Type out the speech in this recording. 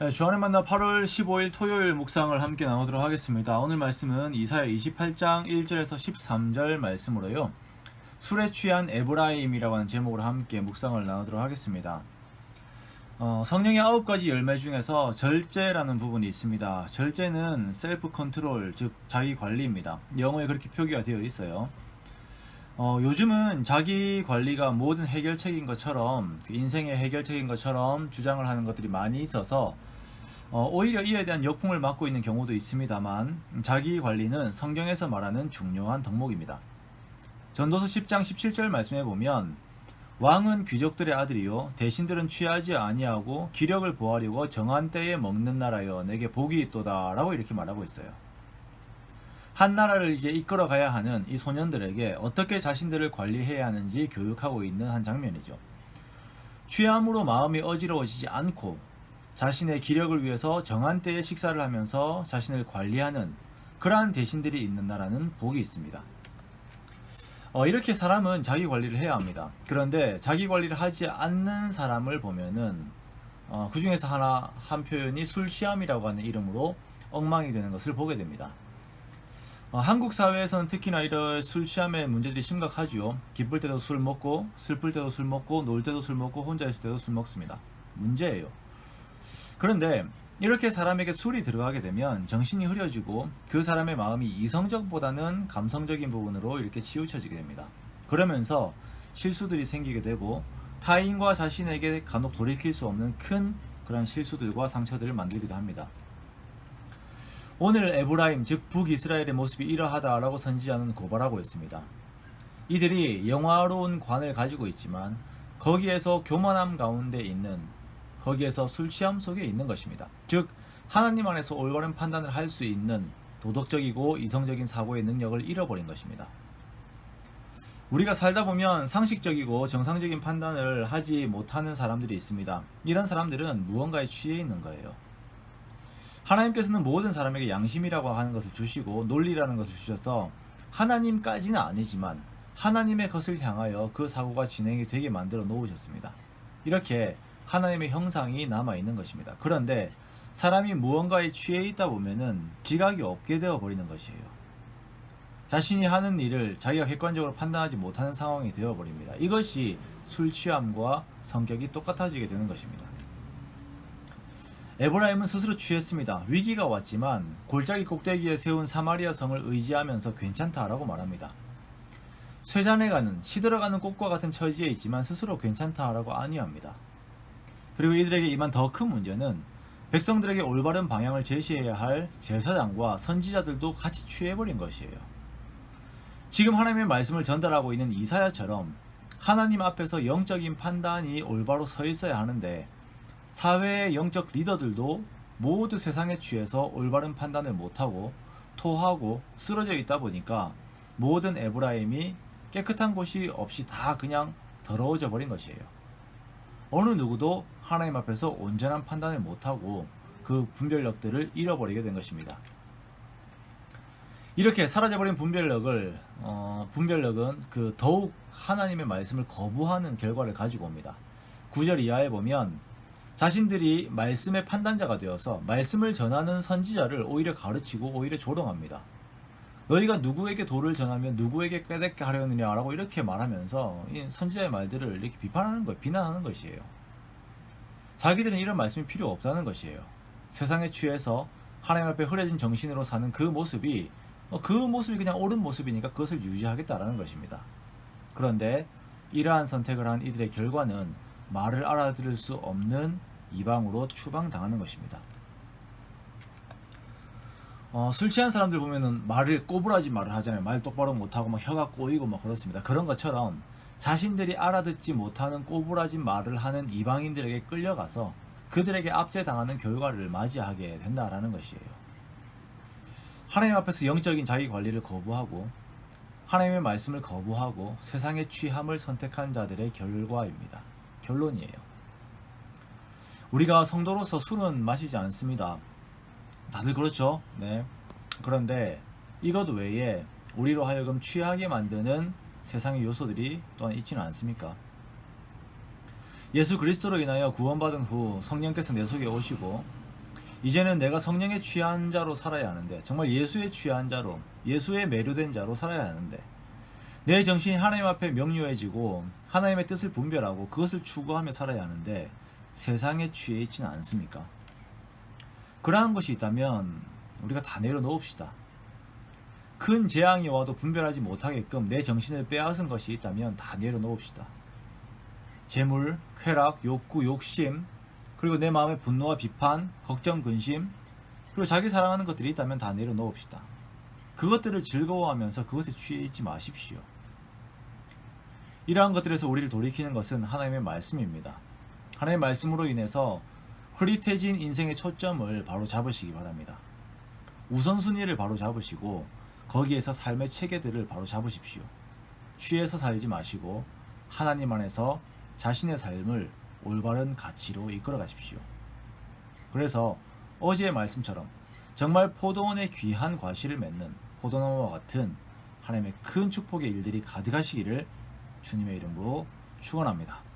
네, 주안의 만나 8월 15일 토요일 묵상을 함께 나누도록 하겠습니다. 오늘 말씀은 이사야 28장 1절에서 13절 말씀으로요. 술에 취한 에브라임이라고 하는 제목으로 함께 묵상을 나누도록 하겠습니다. 성령의 9가지 열매 중에서 절제라는 부분이 있습니다. 절제는 셀프 컨트롤, 즉 자기 관리입니다. 영어에 그렇게 표기가 되어 있어요. 요즘은 자기 관리가 모든 해결책인 것처럼, 인생의 해결책인 것처럼 주장을 하는 것들이 많이 있어서 오히려 이에 대한 역풍을 맞고 있는 경우도 있습니다만, 자기 관리는 성경에서 말하는 중요한 덕목입니다. 전도서 10장 17절 말씀해 보면, 왕은 귀족들의 아들이요 대신들은 취하지 아니하고 기력을 보하려고 정한 때에 먹는 나라여 내게 복이 있도다 라고 이렇게 말하고 있어요. 한 나라를 이제 이끌어 가야 하는 이 소년들에게 어떻게 자신들을 관리해야 하는지 교육하고 있는 한 장면이죠. 취함으로 마음이 어지러워지지 않고 자신의 기력을 위해서 정한 때에 식사를 하면서 자신을 관리하는 그러한 대신들이 있는 나라는 복이 있습니다. 이렇게 사람은 자기 관리를 해야 합니다. 그런데 자기 관리를 하지 않는 사람을 보면은 그 중에서 한 표현이 술 취함이라고 하는 이름으로 엉망이 되는 것을 보게 됩니다. 한국 사회에서는 특히나 이런 술 취함의 문제들이 심각하죠. 기쁠 때도 술 먹고, 슬플 때도 술 먹고, 놀 때도 술 먹고, 혼자 있을 때도 술 먹습니다. 문제예요. 그런데 이렇게 사람에게 술이 들어가게 되면 정신이 흐려지고 그 사람의 마음이 이성적보다는 감성적인 부분으로 이렇게 치우쳐지게 됩니다. 그러면서 실수들이 생기게 되고 타인과 자신에게 간혹 돌이킬 수 없는 큰 그런 실수들과 상처들을 만들기도 합니다. 오늘 에브라임, 즉 북이스라엘의 모습이 이러하다라고 선지자는 고발하고 있습니다. 이들이 영화로운 관을 가지고 있지만 거기에서 교만함 가운데 있는, 거기에서 술 취함 속에 있는 것입니다. 즉 하나님 안에서 올바른 판단을 할 수 있는 도덕적이고 이성적인 사고의 능력을 잃어버린 것입니다. 우리가 살다 보면 상식적이고 정상적인 판단을 하지 못하는 사람들이 있습니다. 이런 사람들은 무언가에 취해 있는 거예요. 하나님께서는 모든 사람에게 양심이라고 하는 것을 주시고 논리라는 것을 주셔서 하나님까지는 아니지만 하나님의 것을 향하여 그 사고가 진행이 되게 만들어 놓으셨습니다. 이렇게 하나님의 형상이 남아있는 것입니다. 그런데 사람이 무언가에 취해 있다 보면은 지각이 없게 되어 버리는 것이에요. 자신이 하는 일을 자기가 객관적으로 판단하지 못하는 상황이 되어 버립니다. 이것이 술 취함과 성격이 똑같아지게 되는 것입니다. 에브라임은 스스로 취했습니다. 위기가 왔지만 골짜기 꼭대기에 세운 사마리아 성을 의지하면서 괜찮다라고 말합니다. 쇠잔해가는, 시들어가는 꽃과 같은 처지에 있지만 스스로 괜찮다라고 안위합니다. 그리고 이들에게 임한 더 큰 문제는 백성들에게 올바른 방향을 제시해야 할 제사장과 선지자들도 같이 취해버린 것이에요. 지금 하나님의 말씀을 전달하고 있는 이사야처럼 하나님 앞에서 영적인 판단이 올바로 서 있어야 하는데 사회의 영적 리더들도 모두 세상에 취해서 올바른 판단을 못하고 토하고 쓰러져 있다 보니까 모든 에브라임이 깨끗한 곳이 없이 다 그냥 더러워져 버린 것이에요. 어느 누구도 하나님 앞에서 온전한 판단을 못하고 그 분별력들을 잃어버리게 된 것입니다. 이렇게 사라져버린 분별력은 더욱 하나님의 말씀을 거부하는 결과를 가지고 옵니다. 9절 이하에 보면 자신들이 말씀의 판단자가 되어서 말씀을 전하는 선지자를 오히려 가르치고 오히려 조롱합니다. 너희가 누구에게 도를 전하면 누구에게 깨닫게 하려느냐라고 이렇게 말하면서 이 선지자의 말들을 이렇게 비판하는 거예요. 비난하는 것이에요. 자기들은 이런 말씀이 필요 없다는 것이에요. 세상에 취해서 하나님 앞에 흐려진 정신으로 사는 그 모습이 그냥 옳은 모습이니까 그것을 유지하겠다라는 것입니다. 그런데 이러한 선택을 한 이들의 결과는 말을 알아들을 수 없는 이방으로 추방당하는 것입니다. 술 취한 사람들 보면은 꼬부라진 말을 하잖아요. 말 똑바로 못하고 막 혀가 꼬이고 막 그렇습니다. 그런 것처럼 자신들이 알아듣지 못하는 꼬부라진 말을 하는 이방인들에게 끌려가서 그들에게 압제당하는 결과를 맞이하게 된다라는 것이에요. 하나님 앞에서 영적인 자기 관리를 거부하고 하나님의 말씀을 거부하고 세상의 취함을 선택한 자들의 결과입니다. 결론이에요. 우리가 성도로서 술은 마시지 않습니다. 다들 그렇죠? 네. 그런데 이것 외에 우리로 하여금 취하게 만드는 세상의 요소들이 또한 있지는 않습니까? 예수 그리스도로 인하여 구원받은 후 성령께서 내 속에 오시고 이제는 내가 성령에 취한 자로 살아야 하는데, 정말 예수에 취한 자로, 예수에 매료된 자로 살아야 하는데, 내 정신이 하나님 앞에 명료해지고 하나님의 뜻을 분별하고 그것을 추구하며 살아야 하는데 세상에 취해 있지는 않습니까? 그러한 것이 있다면 우리가 다 내려놓읍시다. 큰 재앙이 와도 분별하지 못하게끔 내 정신을 빼앗은 것이 있다면 다 내려놓읍시다. 재물, 쾌락, 욕구, 욕심, 그리고 내 마음의 분노와 비판, 걱정, 근심, 그리고 자기 사랑하는 것들이 있다면 다 내려놓읍시다. 그것들을 즐거워하면서 그것에 취해 있지 마십시오. 이러한 것들에서 우리를 돌이키는 것은 하나님의 말씀입니다. 하나님의 말씀으로 인해서 흐릿해진 인생의 초점을 바로 잡으시기 바랍니다. 우선순위를 바로 잡으시고 거기에서 삶의 체계들을 바로 잡으십시오. 취해서 살지 마시고 하나님 안에서 자신의 삶을 올바른 가치로 이끌어 가십시오. 그래서 어제의 말씀처럼 정말 포도원의 귀한 과실을 맺는 포도나무와 같은 하나님의 큰 축복의 일들이 가득하시기를 주님의 이름으로 축원합니다.